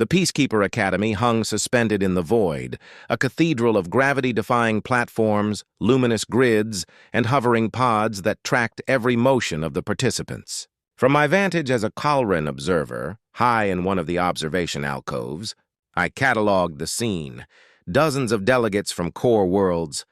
The Peacekeeper Academy hung suspended in the void, a cathedral of gravity-defying platforms, luminous grids, and hovering pods that tracked every motion of the participants. From my vantage as a Kalran observer, high in one of the observation alcoves, I cataloged the scene. Dozens of delegates from core worlds,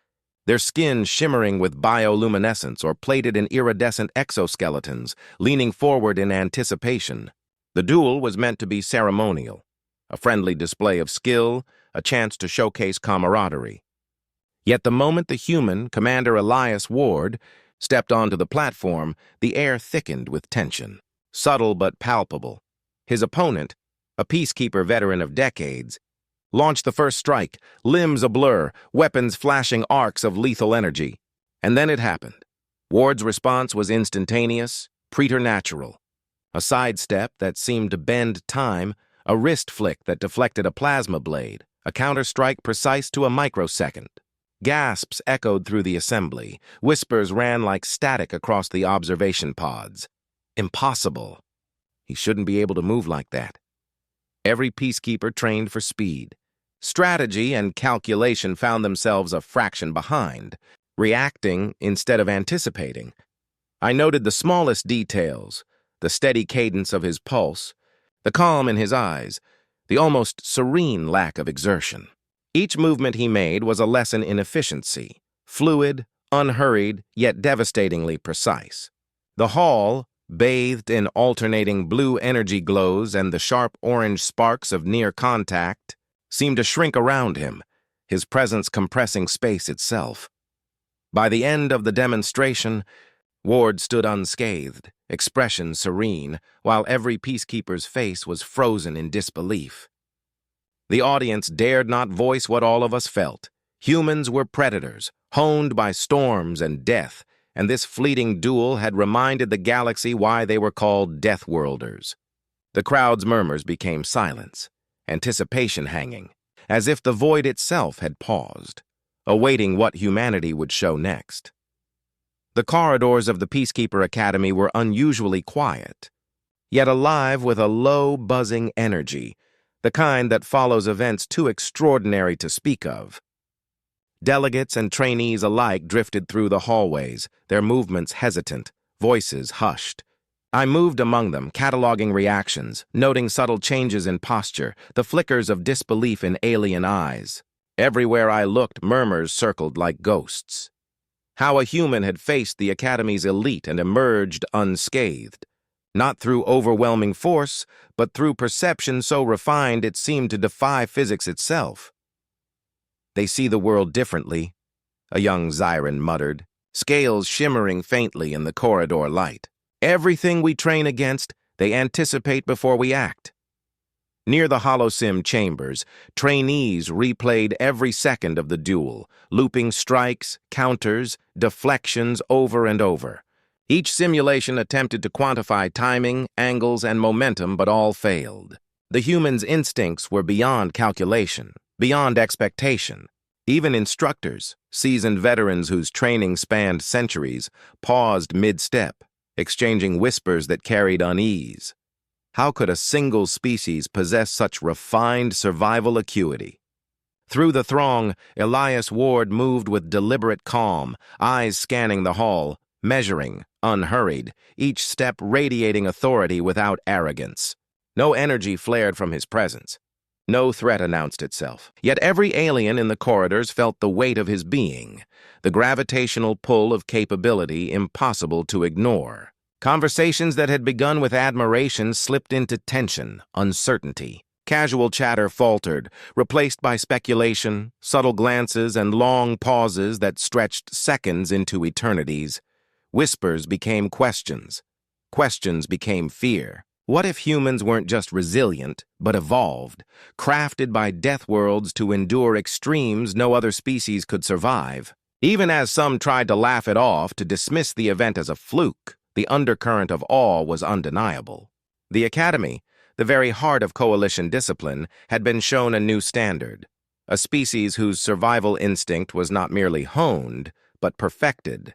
their skin shimmering with bioluminescence or plated in iridescent exoskeletons, leaning forward in anticipation. The duel was meant to be ceremonial, a friendly display of skill, a chance to showcase camaraderie. Yet the moment the human, Commander Elias Ward, stepped onto the platform, the air thickened with tension. Subtle but palpable. His opponent, a Peacekeeper veteran of decades, launched the first strike, limbs ablur, weapons flashing arcs of lethal energy. And then it happened. Ward's response was instantaneous, preternatural. A sidestep that seemed to bend time, a wrist flick that deflected a plasma blade, a counter-strike precise to a microsecond. Gasps echoed through the assembly. Whispers ran like static across the observation pods. Impossible. He shouldn't be able to move like that. Every Peacekeeper trained for speed. Strategy and calculation found themselves a fraction behind, reacting instead of anticipating. I noted the smallest details, the steady cadence of his pulse, the calm in his eyes, the almost serene lack of exertion. Each movement he made was a lesson in efficiency, fluid, unhurried, yet devastatingly precise. The hall, bathed in alternating blue energy glows and the sharp orange sparks of near contact, seemed to shrink around him, his presence compressing space itself. By the end of the demonstration, Ward stood unscathed, expression serene, while every Peacekeeper's face was frozen in disbelief. The audience dared not voice what all of us felt. Humans were predators, honed by storms and death, and this fleeting duel had reminded the galaxy why they were called Deathworlders. The crowd's murmurs became silence, anticipation hanging, as if the void itself had paused, awaiting what humanity would show next. The corridors of the Peacekeeper Academy were unusually quiet, yet alive with a low, buzzing energy, the kind that follows events too extraordinary to speak of. Delegates and trainees alike drifted through the hallways, their movements hesitant, voices hushed. I moved among them, cataloging reactions, noting subtle changes in posture, the flickers of disbelief in alien eyes. Everywhere I looked, murmurs circled like ghosts. How a human had faced the Academy's elite and emerged unscathed. Not through overwhelming force, but through perception so refined it seemed to defy physics itself. "They see the world differently," a young Zyran muttered, scales shimmering faintly in the corridor light. "Everything we train against, they anticipate before we act." Near the holosim chambers, trainees replayed every second of the duel, looping strikes, counters, deflections over and over. Each simulation attempted to quantify timing, angles, and momentum, but all failed. The human's instincts were beyond calculation, beyond expectation. Even instructors, seasoned veterans whose training spanned centuries, paused mid-step, exchanging whispers that carried unease. How could a single species possess such refined survival acuity? Through the throng, Elias Ward moved with deliberate calm, eyes scanning the hall, measuring, unhurried, each step radiating authority without arrogance. No energy flared from his presence. No threat announced itself. Yet every alien in the corridors felt the weight of his being, the gravitational pull of capability impossible to ignore. Conversations that had begun with admiration slipped into tension, uncertainty. Casual chatter faltered, replaced by speculation, subtle glances, and long pauses that stretched seconds into eternities. Whispers became questions. Questions became fear. What if humans weren't just resilient, but evolved, crafted by death worlds to endure extremes no other species could survive? Even as some tried to laugh it off, to dismiss the event as a fluke, the undercurrent of awe was undeniable. The Academy, the very heart of Coalition discipline, had been shown a new standard, a species whose survival instinct was not merely honed, but perfected.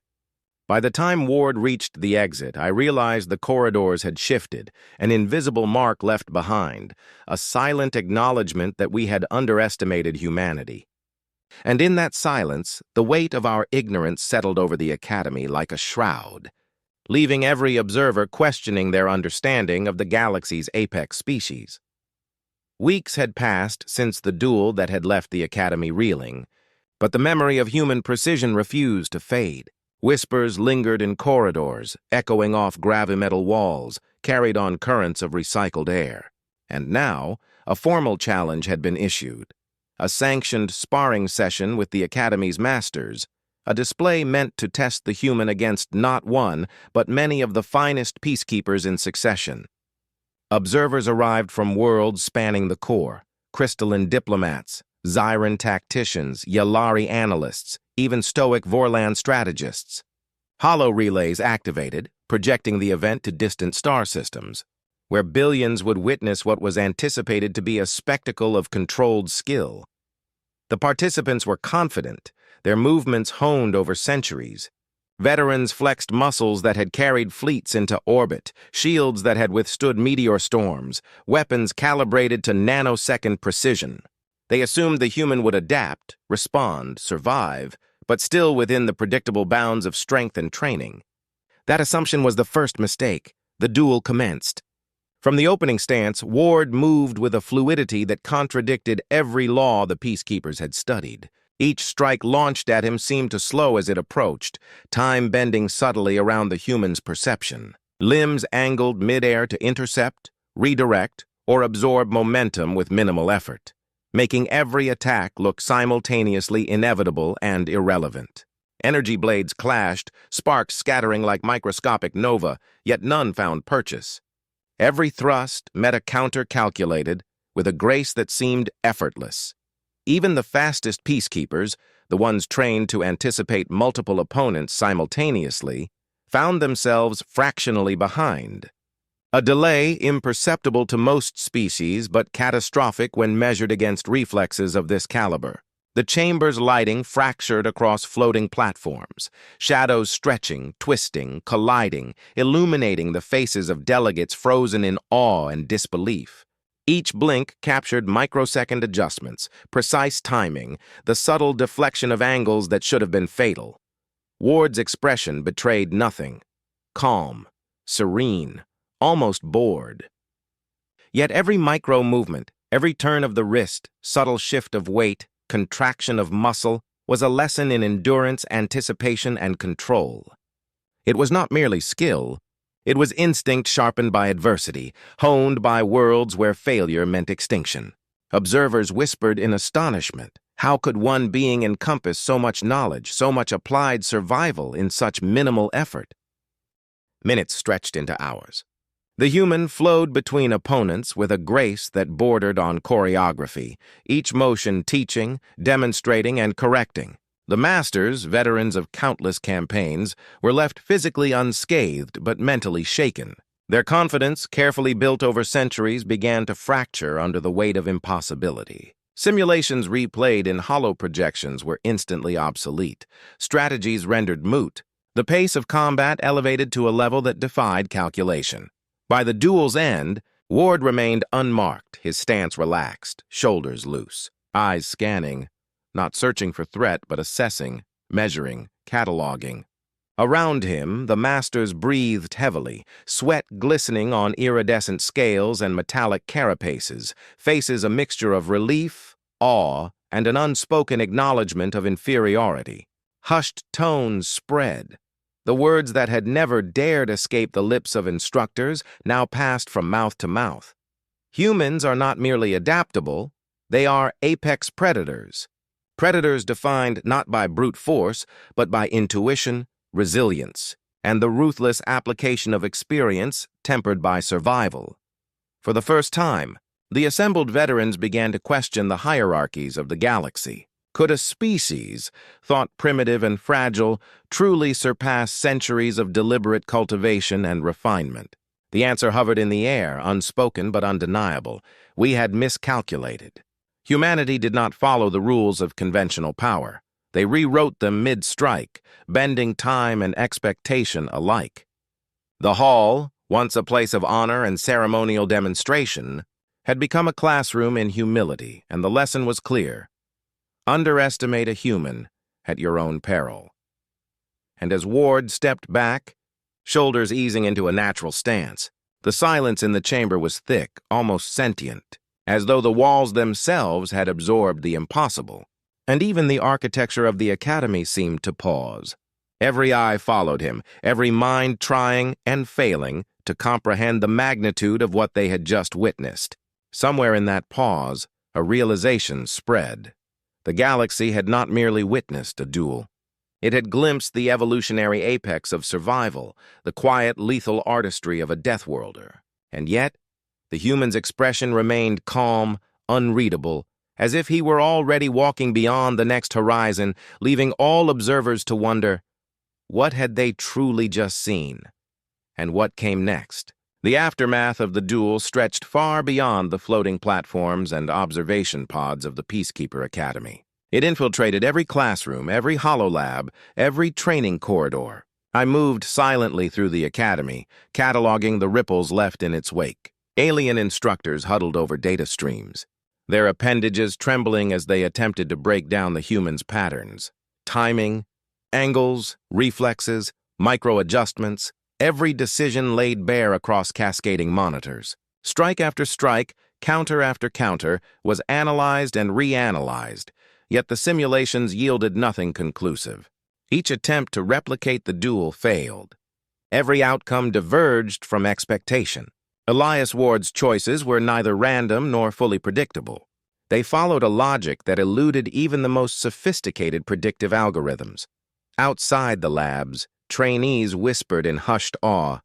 By the time Ward reached the exit, I realized the corridors had shifted, an invisible mark left behind, a silent acknowledgement that we had underestimated humanity. And in that silence, the weight of our ignorance settled over the Academy like a shroud, leaving every observer questioning their understanding of the galaxy's apex species. Weeks had passed since the duel that had left the Academy reeling, but the memory of human precision refused to fade. Whispers lingered in corridors, echoing off gravimetal walls, carried on currents of recycled air. And now, a formal challenge had been issued. A sanctioned sparring session with the Academy's masters, a display meant to test the human against not one, but many of the finest peacekeepers in succession. Observers arrived from worlds spanning the core, crystalline diplomats, Zyran tacticians, Yalari analysts, even stoic Vorlan strategists. Holo relays activated, projecting the event to distant star systems, where billions would witness what was anticipated to be a spectacle of controlled skill. The participants were confident, their movements honed over centuries. Veterans flexed muscles that had carried fleets into orbit, shields that had withstood meteor storms, weapons calibrated to nanosecond precision. They assumed the human would adapt, respond, survive, but still within the predictable bounds of strength and training. That assumption was the first mistake. The duel commenced. From the opening stance, Ward moved with a fluidity that contradicted every law the Peacekeepers had studied. Each strike launched at him seemed to slow as it approached, time bending subtly around the human's perception. Limbs angled mid-air to intercept, redirect, or absorb momentum with minimal effort, making every attack look simultaneously inevitable and irrelevant. Energy blades clashed, sparks scattering like microscopic nova, yet none found purchase. Every thrust met a counter calculated, with a grace that seemed effortless. Even the fastest peacekeepers, the ones trained to anticipate multiple opponents simultaneously, found themselves fractionally behind. A delay imperceptible to most species, but catastrophic when measured against reflexes of this caliber. The chamber's lighting fractured across floating platforms, shadows stretching, twisting, colliding, illuminating the faces of delegates frozen in awe and disbelief. Each blink captured microsecond adjustments, precise timing, the subtle deflection of angles that should have been fatal. Ward's expression betrayed nothing. Calm, serene, almost bored. Yet every micro-movement, every turn of the wrist, subtle shift of weight, contraction of muscle, was a lesson in endurance, anticipation, and control. It was not merely skill. It was instinct sharpened by adversity, honed by worlds where failure meant extinction. Observers whispered in astonishment. How could one being encompass so much knowledge, so much applied survival in such minimal effort? Minutes stretched into hours. The human flowed between opponents with a grace that bordered on choreography, each motion teaching, demonstrating, and correcting. The masters, veterans of countless campaigns, were left physically unscathed but mentally shaken. Their confidence, carefully built over centuries, began to fracture under the weight of impossibility. Simulations replayed in holo projections were instantly obsolete, strategies rendered moot. The pace of combat elevated to a level that defied calculation. By the duel's end, Ward remained unmarked, his stance relaxed, shoulders loose, eyes scanning, not searching for threat but assessing, measuring, cataloging. Around him, the masters breathed heavily, sweat glistening on iridescent scales and metallic carapaces, faces a mixture of relief, awe, and an unspoken acknowledgement of inferiority. Hushed tones spread. The words that had never dared escape the lips of instructors now passed from mouth to mouth. Humans are not merely adaptable, they are apex predators. Predators defined not by brute force, but by intuition, resilience, and the ruthless application of experience tempered by survival. For the first time, the assembled veterans began to question the hierarchies of the galaxy. Could a species, thought primitive and fragile, truly surpass centuries of deliberate cultivation and refinement? The answer hovered in the air, unspoken but undeniable. We had miscalculated. Humanity did not follow the rules of conventional power. They rewrote them mid-strike, bending time and expectation alike. The hall, once a place of honor and ceremonial demonstration, had become a classroom in humility, and the lesson was clear. Underestimate a human at your own peril. And as Ward stepped back, shoulders easing into a natural stance, the silence in the chamber was thick, almost sentient, as though the walls themselves had absorbed the impossible. And even the architecture of the academy seemed to pause. Every eye followed him, every mind trying and failing to comprehend the magnitude of what they had just witnessed. Somewhere in that pause, a realization spread. The galaxy had not merely witnessed a duel. It had glimpsed the evolutionary apex of survival, the quiet, lethal artistry of a Deathworlder. And yet, the human's expression remained calm, unreadable, as if he were already walking beyond the next horizon, leaving all observers to wonder, what had they truly just seen? And what came next? The aftermath of the duel stretched far beyond the floating platforms and observation pods of the Peacekeeper Academy. It infiltrated every classroom, every hololab, every training corridor. I moved silently through the academy, cataloging the ripples left in its wake. Alien instructors huddled over data streams, their appendages trembling as they attempted to break down the human's patterns. Timing, angles, reflexes, micro-adjustments, every decision laid bare across cascading monitors. Strike after strike, counter after counter, was analyzed and reanalyzed, yet the simulations yielded nothing conclusive. Each attempt to replicate the duel failed. Every outcome diverged from expectation. Elias Ward's choices were neither random nor fully predictable. They followed a logic that eluded even the most sophisticated predictive algorithms. Outside the labs, trainees whispered in hushed awe,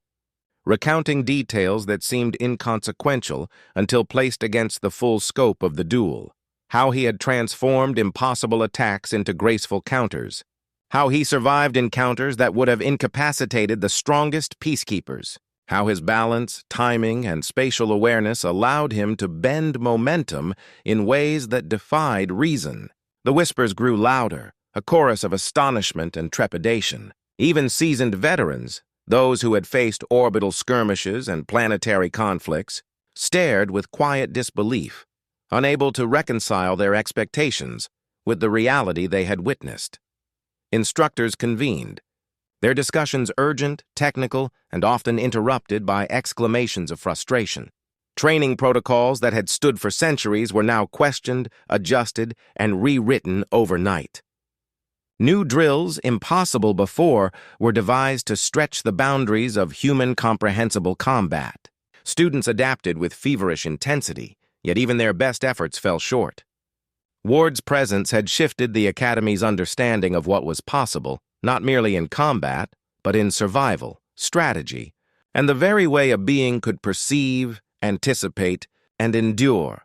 recounting details that seemed inconsequential until placed against the full scope of the duel. How he had transformed impossible attacks into graceful counters. How he survived encounters that would have incapacitated the strongest peacekeepers. How his balance, timing, and spatial awareness allowed him to bend momentum in ways that defied reason. The whispers grew louder, a chorus of astonishment and trepidation. Even seasoned veterans, those who had faced orbital skirmishes and planetary conflicts, stared with quiet disbelief, unable to reconcile their expectations with the reality they had witnessed. Instructors convened, their discussions urgent, technical, and often interrupted by exclamations of frustration. Training protocols that had stood for centuries were now questioned, adjusted, and rewritten overnight. New drills, impossible before, were devised to stretch the boundaries of human comprehensible combat. Students adapted with feverish intensity, yet even their best efforts fell short. Ward's presence had shifted the Academy's understanding of what was possible, not merely in combat, but in survival, strategy, and the very way a being could perceive, anticipate, and endure.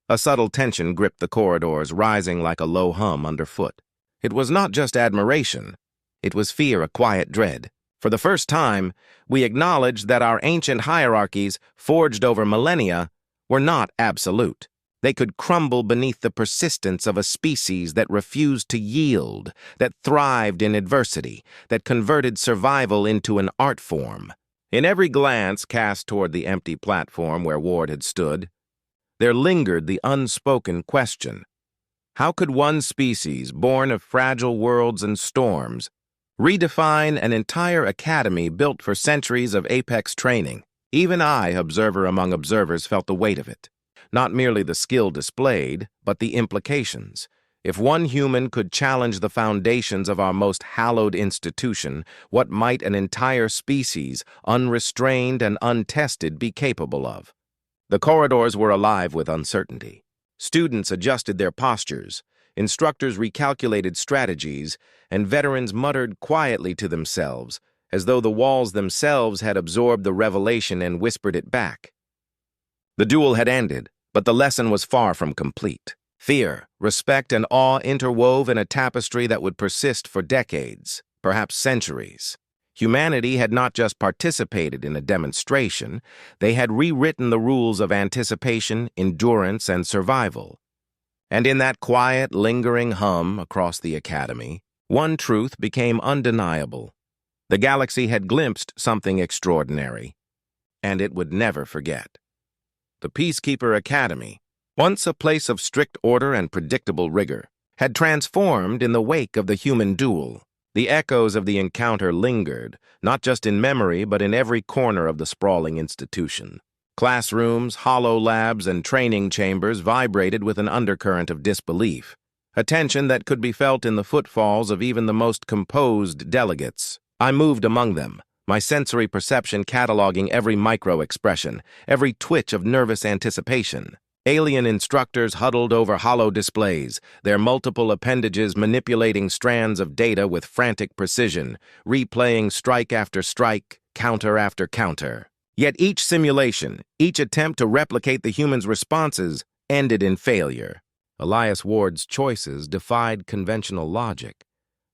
A subtle tension gripped the corridors, rising like a low hum underfoot. It was not just admiration. It was fear, a quiet dread. For the first time, we acknowledged that our ancient hierarchies, forged over millennia, were not absolute. They could crumble beneath the persistence of a species that refused to yield, that thrived in adversity, that converted survival into an art form. In every glance cast toward the empty platform where Ward had stood, there lingered the unspoken question: how could one species, born of fragile worlds and storms, redefine an entire academy built for centuries of apex training? Even I, observer among observers, felt the weight of it. Not merely the skill displayed, but the implications. If one human could challenge the foundations of our most hallowed institution, what might an entire species, unrestrained and untested, be capable of? The corridors were alive with uncertainty. Students adjusted their postures, instructors recalculated strategies, and veterans muttered quietly to themselves, as though the walls themselves had absorbed the revelation and whispered it back. The duel had ended, but the lesson was far from complete. Fear, respect, and awe interwove in a tapestry that would persist for decades, perhaps centuries. Humanity had not just participated in a demonstration, they had rewritten the rules of anticipation, endurance, and survival. And in that quiet, lingering hum across the academy, one truth became undeniable. The galaxy had glimpsed something extraordinary, and it would never forget. The Peacekeeper Academy, once a place of strict order and predictable rigor, had transformed in the wake of the human duel. The echoes of the encounter lingered, not just in memory but in every corner of the sprawling institution. Classrooms, hollow labs, and training chambers vibrated with an undercurrent of disbelief, a tension that could be felt in the footfalls of even the most composed delegates. I moved among them, my sensory perception cataloging every micro-expression, every twitch of nervous anticipation. Alien instructors huddled over hollow displays, their multiple appendages manipulating strands of data with frantic precision, replaying strike after strike, counter after counter. Yet each simulation, each attempt to replicate the human's responses, ended in failure. Elias Ward's choices defied conventional logic.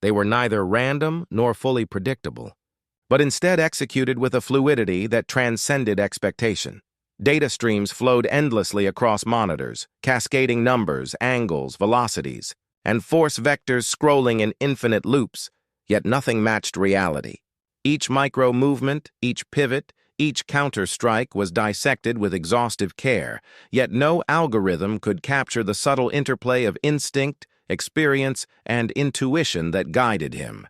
They were neither random nor fully predictable, but instead executed with a fluidity that transcended expectation. Data streams flowed endlessly across monitors, cascading numbers, angles, velocities, and force vectors scrolling in infinite loops, yet nothing matched reality. Each micro-movement, each pivot, each counter-strike was dissected with exhaustive care, yet no algorithm could capture the subtle interplay of instinct, experience, and intuition that guided him.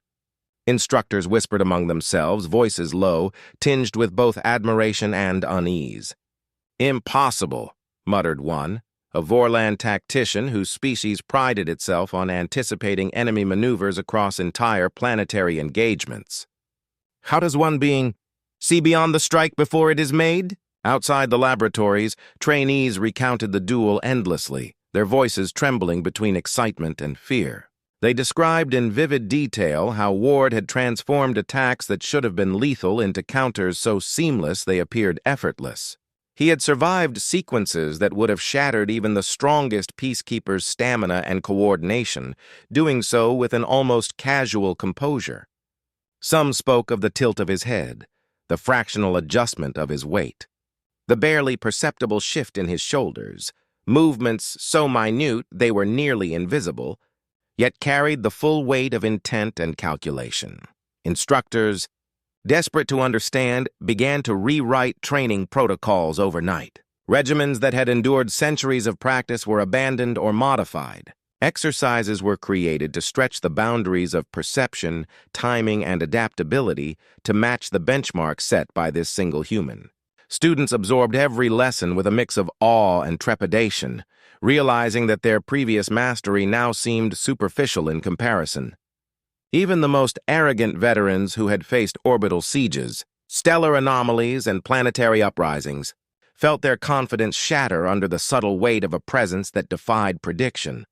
Instructors whispered among themselves, voices low, tinged with both admiration and unease. "Impossible," muttered one, a Vorlan tactician whose species prided itself on anticipating enemy maneuvers across entire planetary engagements. "How does one being see beyond the strike before it is made?" Outside the laboratories, trainees recounted the duel endlessly, their voices trembling between excitement and fear. They described in vivid detail how Ward had transformed attacks that should have been lethal into counters so seamless they appeared effortless. He had survived sequences that would have shattered even the strongest peacekeeper's stamina and coordination, doing so with an almost casual composure. Some spoke of the tilt of his head, the fractional adjustment of his weight, the barely perceptible shift in his shoulders, movements so minute they were nearly invisible, yet carried the full weight of intent and calculation. Instructors, desperate to understand, began to rewrite training protocols overnight. Regimens that had endured centuries of practice were abandoned or modified. Exercises were created to stretch the boundaries of perception, timing, and adaptability to match the benchmark set by this single human. Students absorbed every lesson with a mix of awe and trepidation, realizing that their previous mastery now seemed superficial in comparison. Even the most arrogant veterans who had faced orbital sieges, stellar anomalies, and planetary uprisings felt their confidence shatter under the subtle weight of a presence that defied prediction.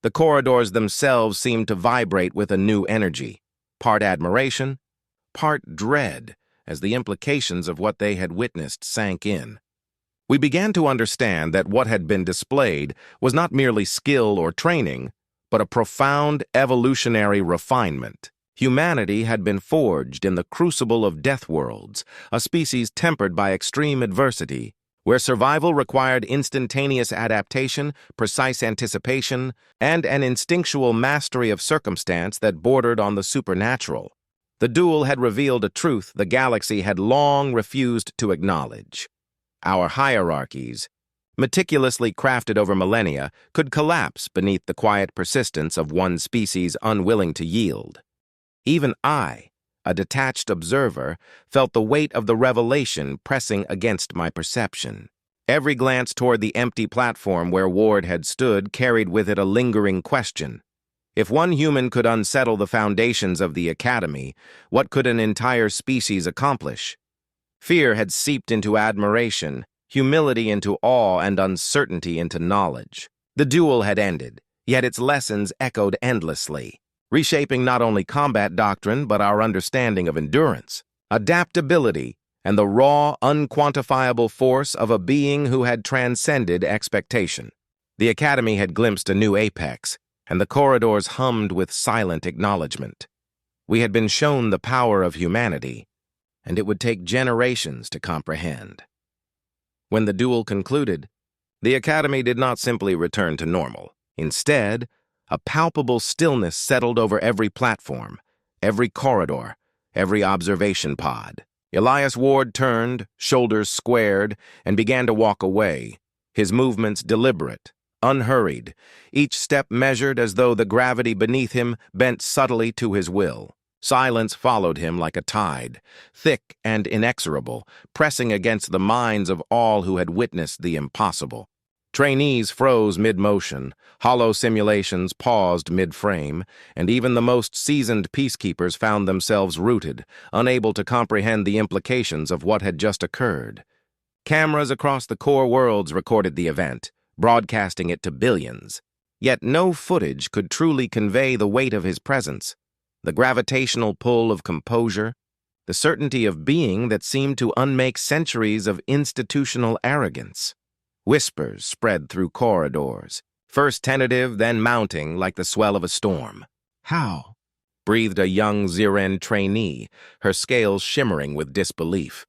The corridors themselves seemed to vibrate with a new energy, part admiration, part dread, as the implications of what they had witnessed sank in. We began to understand that what had been displayed was not merely skill or training, but a profound evolutionary refinement. Humanity had been forged in the crucible of Deathworlds, a species tempered by extreme adversity, where survival required instantaneous adaptation, precise anticipation, and an instinctual mastery of circumstance that bordered on the supernatural. The duel had revealed a truth the galaxy had long refused to acknowledge. Our hierarchies, meticulously crafted over millennia, could collapse beneath the quiet persistence of one species unwilling to yield. Even I, a detached observer, felt the weight of the revelation pressing against my perception. Every glance toward the empty platform where Ward had stood carried with it a lingering question. If one human could unsettle the foundations of the academy, what could an entire species accomplish? Fear had seeped into admiration, humility into awe, and uncertainty into knowledge. The duel had ended, yet its lessons echoed endlessly, reshaping not only combat doctrine but our understanding of endurance, adaptability, and the raw, unquantifiable force of a being who had transcended expectation. The academy had glimpsed a new apex, and the corridors hummed with silent acknowledgement. We had been shown the power of humanity, and it would take generations to comprehend. When the duel concluded, the academy did not simply return to normal. Instead, a palpable stillness settled over every platform, every corridor, every observation pod. Elias Ward turned, shoulders squared, and began to walk away, his movements deliberate, unhurried, each step measured as though the gravity beneath him bent subtly to his will. Silence followed him like a tide, thick and inexorable, pressing against the minds of all who had witnessed the impossible. Trainees froze mid-motion, hollow simulations paused mid-frame, and even the most seasoned peacekeepers found themselves rooted, unable to comprehend the implications of what had just occurred. Cameras across the core worlds recorded the event, broadcasting it to billions. Yet no footage could truly convey the weight of his presence, the gravitational pull of composure, the certainty of being that seemed to unmake centuries of institutional arrogance. Whispers spread through corridors, first tentative, then mounting like the swell of a storm. "How?" breathed a young Ziren trainee, her scales shimmering with disbelief.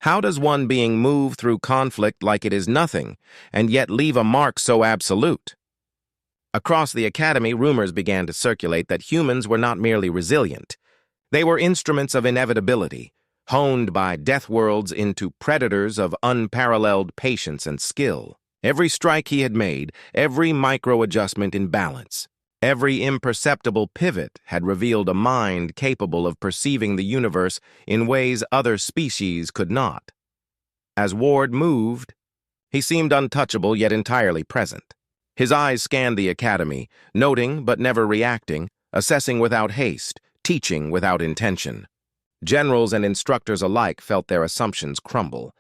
"How does one being move through conflict like it is nothing, and yet leave a mark so absolute?" Across the academy, rumors began to circulate that humans were not merely resilient. They were instruments of inevitability, honed by Deathworlds into predators of unparalleled patience and skill. Every strike he had made, every micro-adjustment in balance, every imperceptible pivot had revealed a mind capable of perceiving the universe in ways other species could not. As Ward moved, he seemed untouchable yet entirely present. His eyes scanned the academy, noting but never reacting, assessing without haste, teaching without intention. Generals and instructors alike felt their assumptions crumble.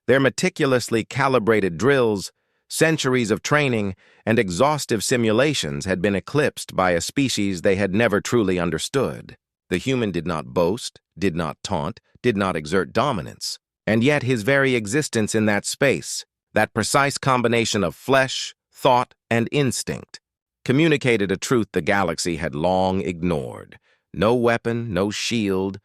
Their meticulously calibrated drills, centuries of training, and exhaustive simulations had been eclipsed by a species they had never truly understood. The human did not boast, did not taunt, did not exert dominance. And yet his very existence in that space, that precise combination of flesh, thought, and instinct, communicated a truth the galaxy had long ignored. No weapon, no shield,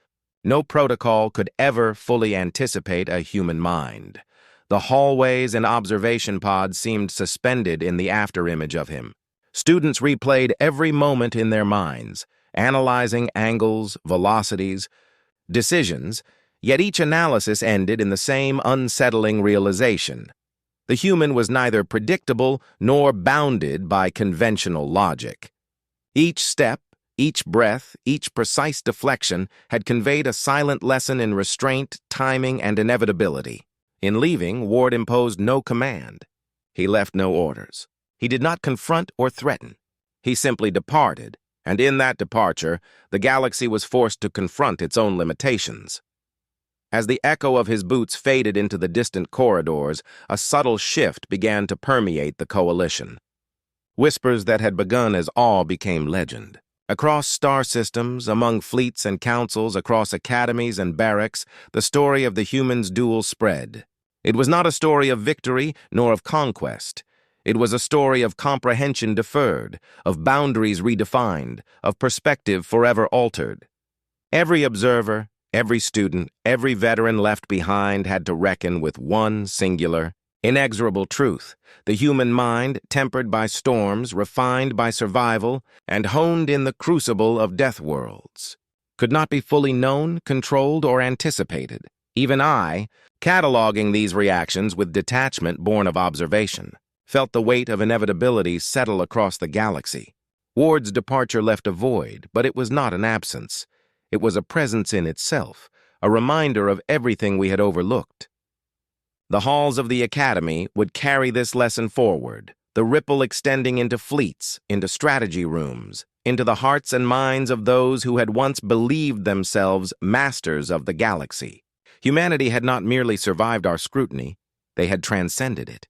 no protocol could ever fully anticipate a human mind. The hallways and observation pods seemed suspended in the afterimage of him. Students replayed every moment in their minds, analyzing angles, velocities, decisions, yet each analysis ended in the same unsettling realization. The human was neither predictable nor bounded by conventional logic. Each step, each breath, each precise deflection had conveyed a silent lesson in restraint, timing, and inevitability. In leaving, Ward imposed no command. He left no orders. He did not confront or threaten. He simply departed, and in that departure, the galaxy was forced to confront its own limitations. As the echo of his boots faded into the distant corridors, a subtle shift began to permeate the coalition. Whispers that had begun as awe became legend. Across star systems, among fleets and councils, across academies and barracks, the story of the humans' duel spread. It was not a story of victory nor of conquest. It was a story of comprehension deferred, of boundaries redefined, of perspective forever altered. Every observer, every student, every veteran left behind had to reckon with one singular, inexorable truth. The human mind, tempered by storms, refined by survival, and honed in the crucible of Deathworlds, could not be fully known, controlled, or anticipated. Even I, cataloging these reactions with detachment born of observation, felt the weight of inevitability settle across the galaxy. Ward's departure left a void, but it was not an absence. It was a presence in itself, a reminder of everything we had overlooked. The halls of the academy would carry this lesson forward, the ripple extending into fleets, into strategy rooms, into the hearts and minds of those who had once believed themselves masters of the galaxy. Humanity had not merely survived our scrutiny, they had transcended it.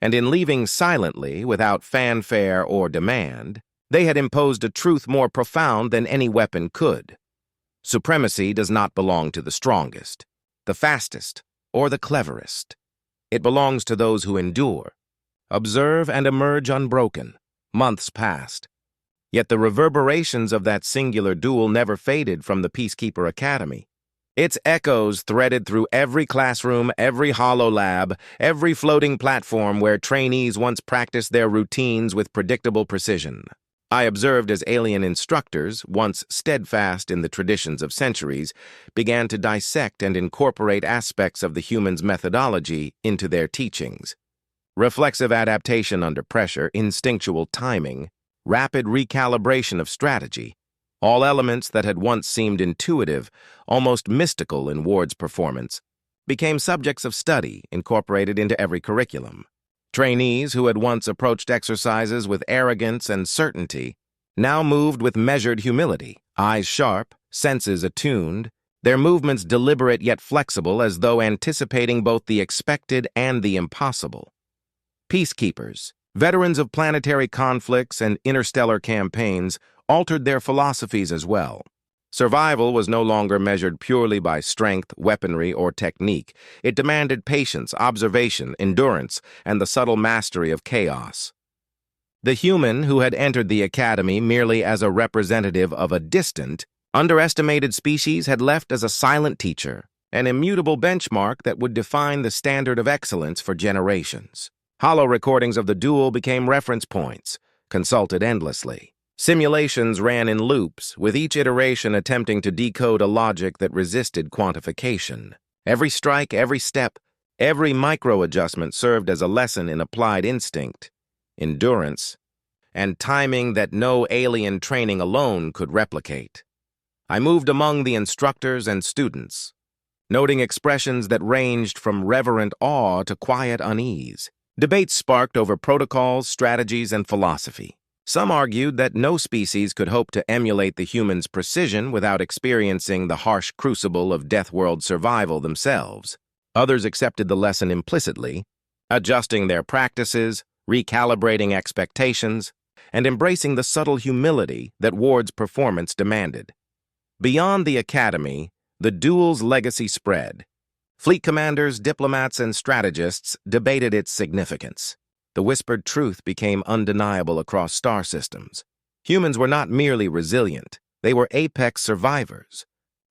And in leaving silently, without fanfare or demand, they had imposed a truth more profound than any weapon could. Supremacy does not belong to the strongest, the fastest, or the cleverest. It belongs to those who endure, observe, and emerge unbroken. Months passed. Yet the reverberations of that singular duel never faded from the Peacekeeper Academy. Its echoes threaded through every classroom, every hololab, every floating platform where trainees once practiced their routines with predictable precision. I observed as alien instructors, once steadfast in the traditions of centuries, began to dissect and incorporate aspects of the human's methodology into their teachings. Reflexive adaptation under pressure, instinctual timing, rapid recalibration of strategy, all elements that had once seemed intuitive, almost mystical in Ward's performance, became subjects of study incorporated into every curriculum. Trainees who had once approached exercises with arrogance and certainty now moved with measured humility, eyes sharp, senses attuned, their movements deliberate yet flexible as though anticipating both the expected and the impossible. Peacekeepers, veterans of planetary conflicts and interstellar campaigns, altered their philosophies as well. Survival was no longer measured purely by strength, weaponry, or technique. It demanded patience, observation, endurance, and the subtle mastery of chaos. The human who had entered the academy merely as a representative of a distant, underestimated species had left as a silent teacher, an immutable benchmark that would define the standard of excellence for generations. Hollow recordings of the duel became reference points, consulted endlessly. Simulations ran in loops, with each iteration attempting to decode a logic that resisted quantification. Every strike, every step, every micro-adjustment served as a lesson in applied instinct, endurance, and timing that no alien training alone could replicate. I moved among the instructors and students, noting expressions that ranged from reverent awe to quiet unease. Debates sparked over protocols, strategies, and philosophy. Some argued that no species could hope to emulate the human's precision without experiencing the harsh crucible of Deathworld survival themselves. Others accepted the lesson implicitly, adjusting their practices, recalibrating expectations, and embracing the subtle humility that Ward's performance demanded. Beyond the academy, the duel's legacy spread. Fleet commanders, diplomats, and strategists debated its significance. The whispered truth became undeniable across star systems. Humans were not merely resilient, they were apex survivors,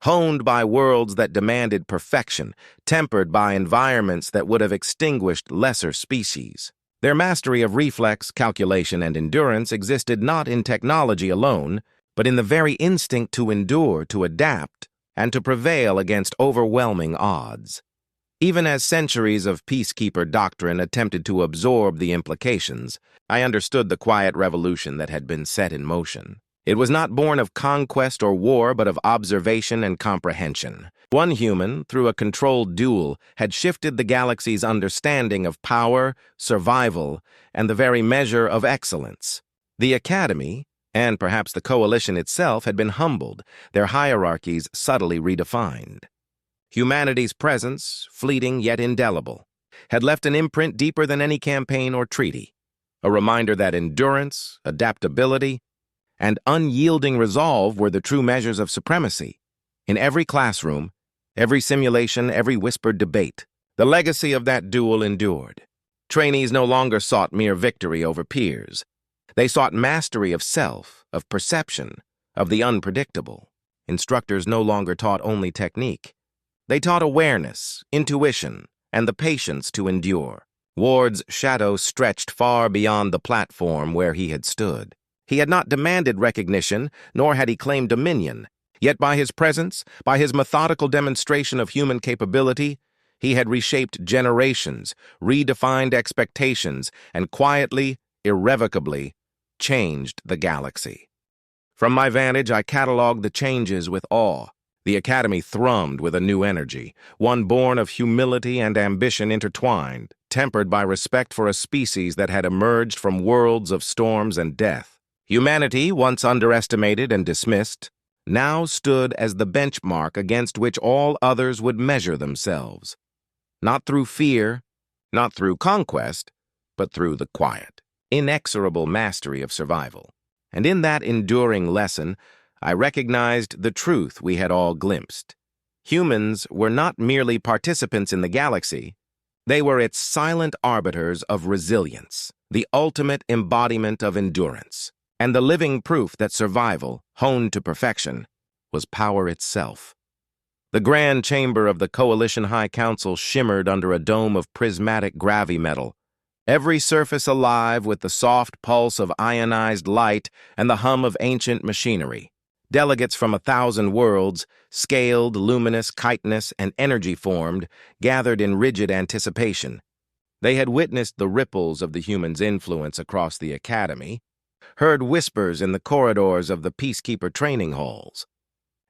honed by worlds that demanded perfection, tempered by environments that would have extinguished lesser species. Their mastery of reflex, calculation, and endurance existed not in technology alone, but in the very instinct to endure, to adapt, and to prevail against overwhelming odds. Even as centuries of peacekeeper doctrine attempted to absorb the implications, I understood the quiet revolution that had been set in motion. It was not born of conquest or war, but of observation and comprehension. One human, through a controlled duel, had shifted the galaxy's understanding of power, survival, and the very measure of excellence. The Academy, and perhaps the Coalition itself, had been humbled, their hierarchies subtly redefined. Humanity's presence, fleeting yet indelible, had left an imprint deeper than any campaign or treaty, a reminder that endurance, adaptability, and unyielding resolve were the true measures of supremacy. In every classroom, every simulation, every whispered debate, the legacy of that duel endured. Trainees no longer sought mere victory over peers. They sought mastery of self, of perception, of the unpredictable. Instructors no longer taught only technique. They taught awareness, intuition, and the patience to endure. Ward's shadow stretched far beyond the platform where he had stood. He had not demanded recognition, nor had he claimed dominion. Yet by his presence, by his methodical demonstration of human capability, he had reshaped generations, redefined expectations, and quietly, irrevocably, changed the galaxy. From my vantage, I cataloged the changes with awe. The Academy thrummed with a new energy, one born of humility and ambition intertwined, tempered by respect for a species that had emerged from worlds of storms and death. Humanity, once underestimated and dismissed, now stood as the benchmark against which all others would measure themselves. Not through fear, not through conquest, but through the quiet, inexorable mastery of survival. And in that enduring lesson, I recognized the truth we had all glimpsed. Humans were not merely participants in the galaxy, they were its silent arbiters of resilience, the ultimate embodiment of endurance, and the living proof that survival, honed to perfection, was power itself. The grand chamber of the Coalition High Council shimmered under a dome of prismatic gravimetal, every surface alive with the soft pulse of ionized light and the hum of ancient machinery. Delegates from 1,000 worlds, scaled, luminous, chitinous, and energy-formed, gathered in rigid anticipation. They had witnessed the ripples of the humans' influence across the academy, heard whispers in the corridors of the Peacekeeper training halls,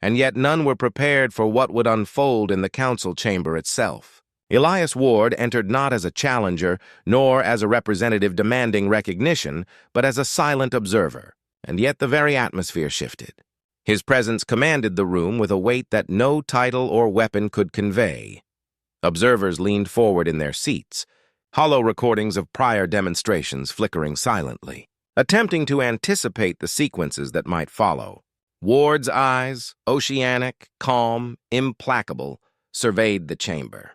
and yet none were prepared for what would unfold in the council chamber itself. Elias Ward entered not as a challenger, nor as a representative demanding recognition, but as a silent observer, and yet the very atmosphere shifted. His presence commanded the room with a weight that no title or weapon could convey. Observers leaned forward in their seats, hollow recordings of prior demonstrations flickering silently, attempting to anticipate the sequences that might follow. Ward's eyes, oceanic, calm, implacable, surveyed the chamber.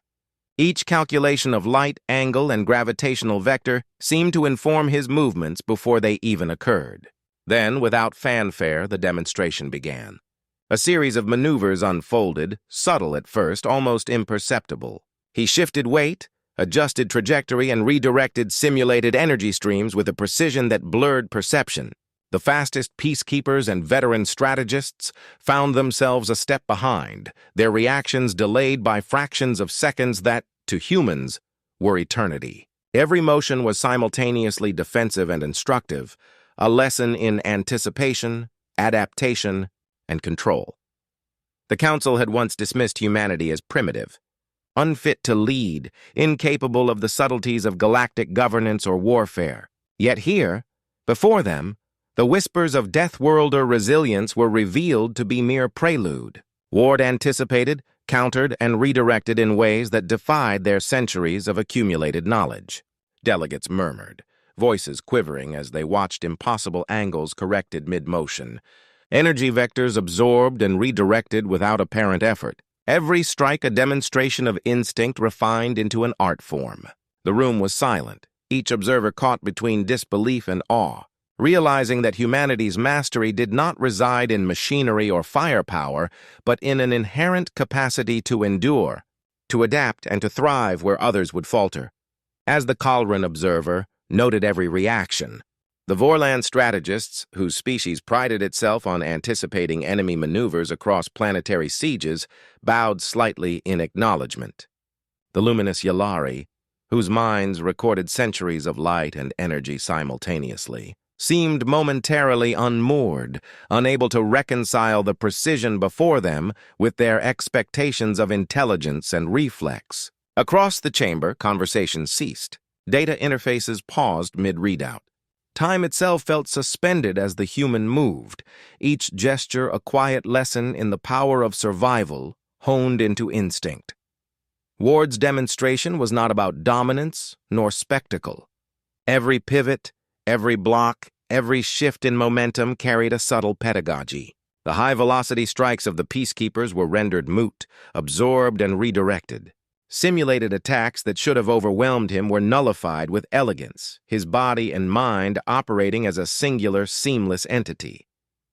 Each calculation of light, angle, and gravitational vector seemed to inform his movements before they even occurred. Then, without fanfare, the demonstration began. A series of maneuvers unfolded, subtle at first, almost imperceptible. He shifted weight, adjusted trajectory, and redirected simulated energy streams with a precision that blurred perception. The fastest peacekeepers and veteran strategists found themselves a step behind, their reactions delayed by fractions of seconds that, to humans, were eternity. Every motion was simultaneously defensive and instructive, a lesson in anticipation, adaptation, and control. The Council had once dismissed humanity as primitive, unfit to lead, incapable of the subtleties of galactic governance or warfare. Yet here, before them, the whispers of Deathworlder resilience were revealed to be mere prelude. Ward anticipated, countered, and redirected in ways that defied their centuries of accumulated knowledge. Delegates murmured, voices quivering as they watched impossible angles corrected mid-motion. Energy vectors absorbed and redirected without apparent effort. Every strike a demonstration of instinct refined into an art form. The room was silent, each observer caught between disbelief and awe, realizing that humanity's mastery did not reside in machinery or firepower, but in an inherent capacity to endure, to adapt, and to thrive where others would falter. As the Kalran observer noted every reaction, the Vorlan strategists, whose species prided itself on anticipating enemy maneuvers across planetary sieges, bowed slightly in acknowledgement. The luminous Yalari, whose minds recorded centuries of light and energy simultaneously, seemed momentarily unmoored, unable to reconcile the precision before them with their expectations of intelligence and reflex. Across the chamber, conversation ceased. Data interfaces paused mid-readout. Time itself felt suspended as the human moved, each gesture a quiet lesson in the power of survival, honed into instinct. Ward's demonstration was not about dominance nor spectacle. Every pivot, every block, every shift in momentum carried a subtle pedagogy. The high-velocity strikes of the Peacekeepers were rendered moot, absorbed and redirected. Simulated attacks that should have overwhelmed him were nullified with elegance, his body and mind operating as a singular, seamless entity.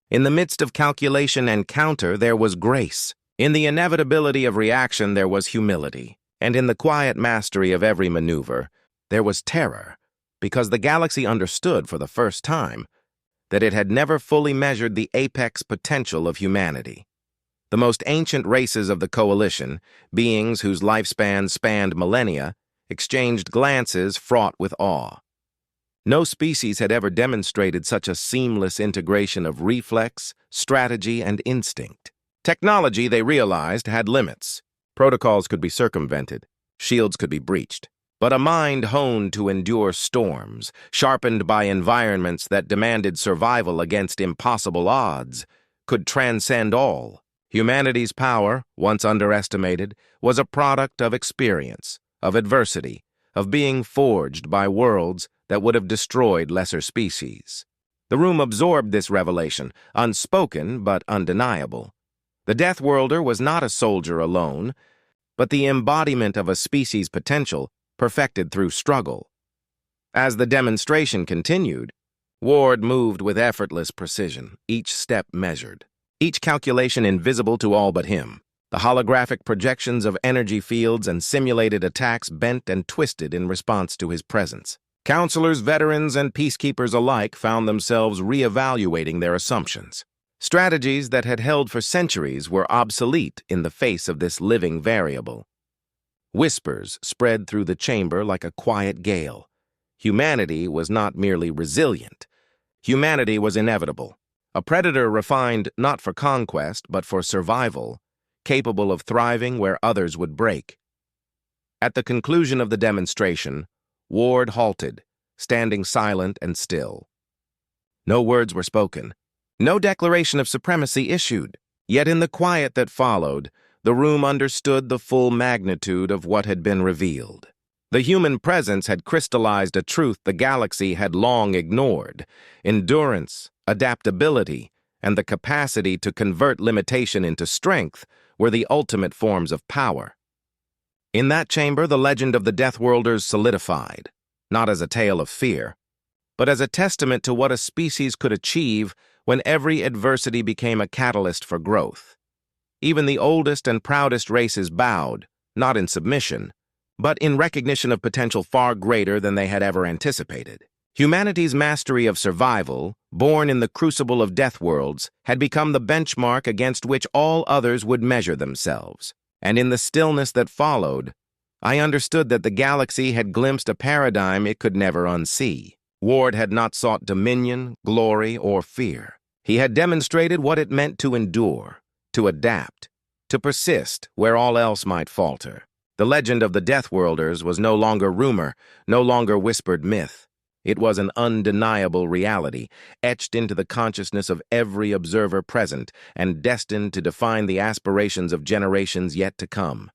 In the midst of calculation and counter, there was grace. In the inevitability of reaction, there was humility. And in the quiet mastery of every maneuver, there was terror, because the galaxy understood for the first time that it had never fully measured the apex potential of humanity. The most ancient races of the Coalition, beings whose lifespans spanned millennia, exchanged glances fraught with awe. No species had ever demonstrated such a seamless integration of reflex, strategy, and instinct. Technology, they realized, had limits. Protocols could be circumvented, shields could be breached. But a mind honed to endure storms, sharpened by environments that demanded survival against impossible odds, could transcend all. Humanity's power, once underestimated, was a product of experience, of adversity, of being forged by worlds that would have destroyed lesser species. The room absorbed this revelation, unspoken but undeniable. The Deathworlder was not a soldier alone, but the embodiment of a species' potential perfected through struggle. As the demonstration continued, Ward moved with effortless precision, each step measured, each calculation invisible to all but him. The holographic projections of energy fields and simulated attacks bent and twisted in response to his presence. Counselors, veterans, and peacekeepers alike found themselves reevaluating their assumptions. Strategies that had held for centuries were obsolete in the face of this living variable. Whispers spread through the chamber like a quiet gale. Humanity was not merely resilient. Humanity was inevitable. A predator refined not for conquest, but for survival, capable of thriving where others would break. At the conclusion of the demonstration, Ward halted, standing silent and still. No words were spoken. No declaration of supremacy issued. Yet in the quiet that followed, the room understood the full magnitude of what had been revealed. The human presence had crystallized a truth the galaxy had long ignored: endurance, adaptability, and the capacity to convert limitation into strength were the ultimate forms of power. In that chamber, the legend of the Deathworlders solidified, not as a tale of fear, but as a testament to what a species could achieve when every adversity became a catalyst for growth. Even the oldest and proudest races bowed, not in submission, but in recognition of potential far greater than they had ever anticipated. Humanity's mastery of survival, born in the crucible of Deathworlds, had become the benchmark against which all others would measure themselves. And in the stillness that followed, I understood that the galaxy had glimpsed a paradigm it could never unsee. Ward had not sought dominion, glory, or fear. He had demonstrated what it meant to endure, to adapt, to persist where all else might falter. The legend of the Deathworlders was no longer rumor, no longer whispered myth. It was an undeniable reality, etched into the consciousness of every observer present and destined to define the aspirations of generations yet to come.